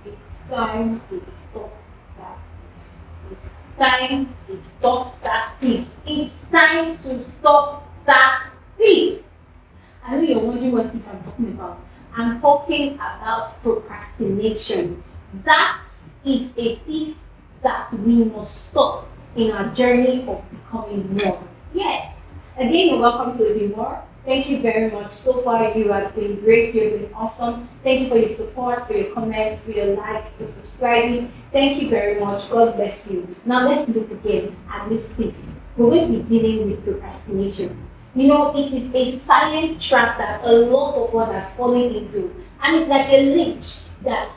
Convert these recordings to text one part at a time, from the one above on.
It's time to stop that. It's time to stop that thief. It's time to stop that thief. I know you're wondering what thief I'm talking about. I'm talking about procrastination. That is a thief that we must stop in our journey of becoming more. Yes. Again, you're welcome to Be More. Thank you very much. So far, you have been great. You've been awesome. Thank you for your support, for your comments, for your likes, for subscribing. Thank you very much. God bless you. Now, let's look again at this thief. We're going to be dealing with procrastination. You know, it is a silent trap that a lot of us are falling into. And it's like a leech that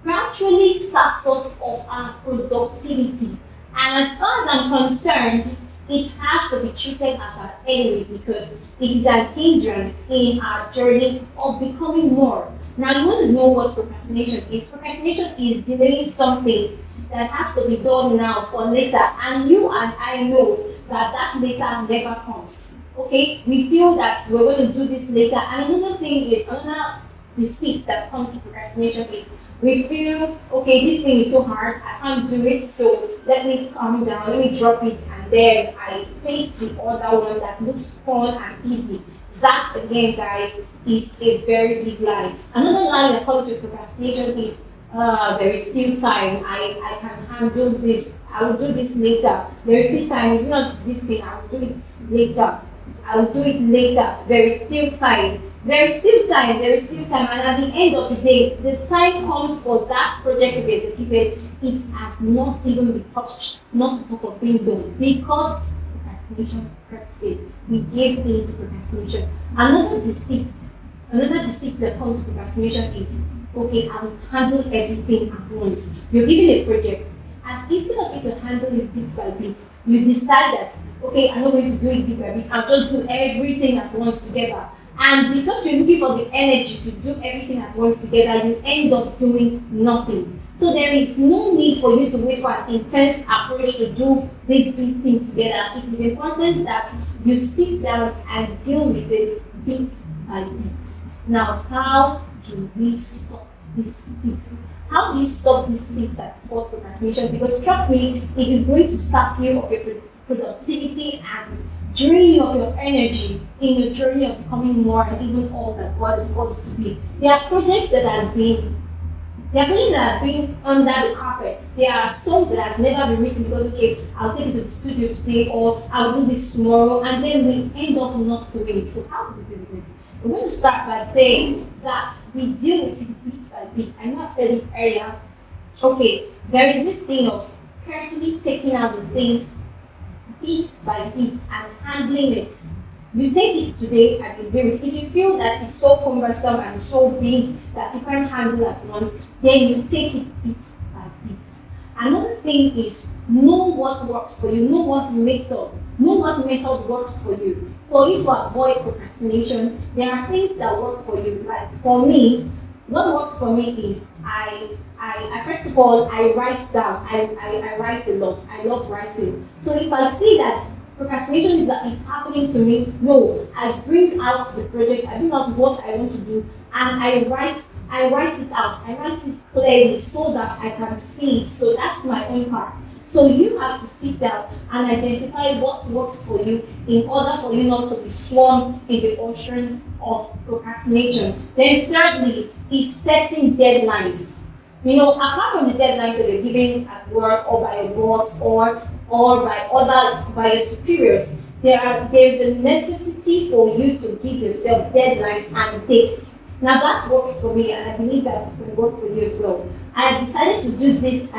gradually saps us of our productivity. And as far as I'm concerned, it has to be treated as an enemy because it is an hindrance in our journey of becoming more. Now, you want to know what procrastination is. Procrastination is delaying something that has to be done now for later. And you and I know that that later never comes. Okay, we feel that we're going to do this later. And another thing is, another deceit that comes to procrastination is we feel, okay, this thing is so hard, I can't do it, so let me calm down, let me drop it, and then I face the other one that looks fun and easy. That, again, guys, is a very big lie. Another lie that comes with procrastination is, there is still time, I can handle this, I will do this later. There is still time, it's not this thing, I will do it later. I will do it later. There is still time. There is still time. There is still time. And at the end of the day, the time comes for that project to be executed. It has not even been touched, not to talk of being done, because procrastination crept in. We gave in to procrastination. Another deceit that comes to procrastination is, okay, I will handle everything at once. You're given a project, and instead of you to handle it bit by bit, you decide that, okay, I'm not going to do it bit by bit, I'll just do everything at once together. And because you're looking for the energy to do everything at once together, you end up doing nothing. So there is no need for you to wait for an intense approach to do this big thing together. It is important that you sit down and deal with it bit by bit. Now, how do we stop this thing? How do you stop this thing that's called procrastination? Because trust me, it is going to sap you of your productivity and drain you of your energy in your journey of becoming more and even all that God has called you to be. There are projects that has been under the carpet. There are songs that has never been written because, okay, I'll take it to the studio today or I'll do this tomorrow, and then we end up not doing it. So how do we deal with it? We're going to start by saying that we deal with it bit by bit. I know I've said it earlier. Okay, there is this thing of carefully taking out the things bit by bit and handling it. You take it today and you do it. If you feel that it's so cumbersome and so big that you can't handle at once, then you take it bit by bit. Another thing is, know what works for you. Know what method works for you. For you to avoid procrastination, there are things that work for you. Like for me, what works for me is I first of all, I write down. I write a lot. I love writing. So if I see that procrastination is happening to me, no, I bring out the project, I bring out what I want to do, and I write it out. I write it clearly so that I can see it. So that's my own part. So you have to sit down and identify what works for you in order for you not to be swarmed in the ocean of procrastination. Then thirdly is setting deadlines. You know, apart from the deadlines that you're given at work or by your boss or by your superiors, there is a necessity for you to give yourself deadlines and dates. Now that works for me, and I believe that it's going to work for you as well. I decided to do this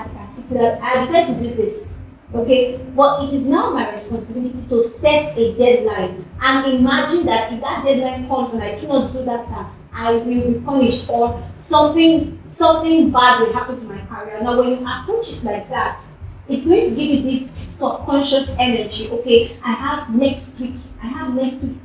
okay? But it is now my responsibility to set a deadline and imagine that if that deadline comes and I do not do that task, I will be punished or something bad will happen to my career. Now, when you approach it like that, it's going to give you this subconscious energy. Okay, I have next week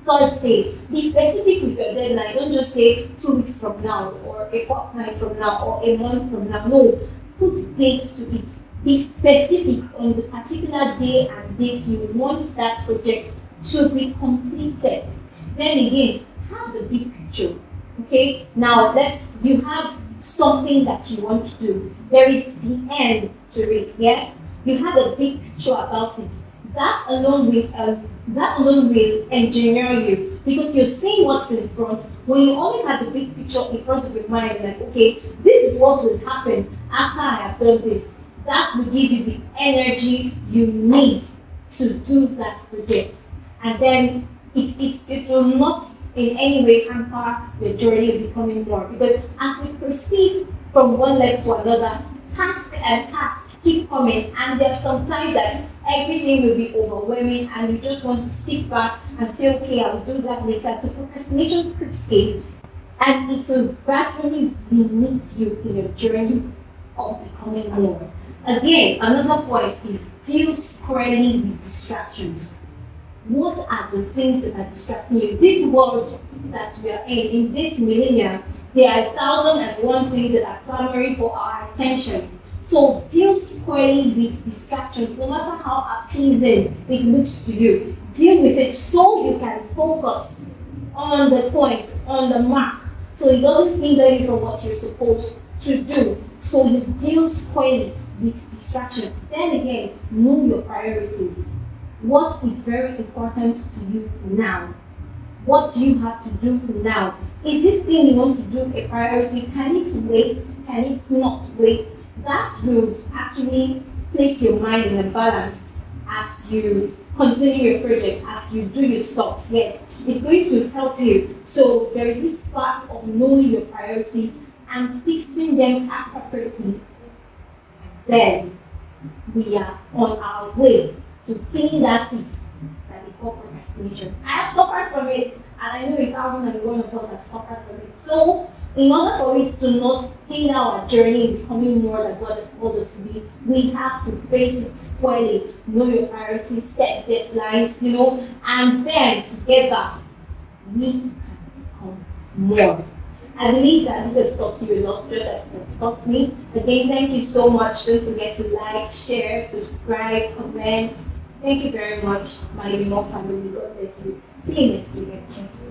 Thursday. Be specific with your deadline. Don't just say 2 weeks from now or a fortnight from now or a month from now. No, put dates to it. Be specific on the particular day and date you want that project to be completed. Then again, have the big picture. Okay, now you have something that you want to do. There is the end to it, yes? You have a big picture about it. That alone will engineer you because you're seeing what's in front. When you always have the big picture in front of your mind, like, okay, this is what will happen after I have done this. That will give you the energy you need to do that project. And then it will not in any way hamper your journey of becoming more. Because as we proceed from one level to another, task and task keep coming, and there are some times that everything will be overwhelming and you just want to sit back and say, okay, I'll do that later. So procrastination creeps in and it will gradually limit you in your journey of becoming more. Again, another point is deal squarely with distractions. What are the things that are distracting you? This world that we are in this millennium, there are 1,001 things that are clamoring for our attention. So deal squarely with distractions, no matter how appeasing it looks to you. Deal with it so you can focus on the point, on the mark, so it doesn't hinder you from what you're supposed to do. So you deal squarely with distractions. Then again, know your priorities. What is very important to you now? What do you have to do now? Is this thing you want to do a priority? Can it wait? Can it not wait? That will actually place your mind in a balance as you continue your project, as you do your stops. Yes, it's going to help you. So there is this part of knowing your priorities and fixing them appropriately. Then we are on our way to killing that thief that they call procrastination. I have suffered from it, and I know 1,001 of us have suffered from it. So in order for it to not hinder our journey in becoming more like God has called us to be, we have to face it squarely, know your priorities, set deadlines, and then together we can become more. I believe that this has taught you a lot, just as it has taught me. Again, thank you so much. Don't forget to like, share, subscribe, comment. Thank you very much, my remote family. God bless you. See you next week. Cheers.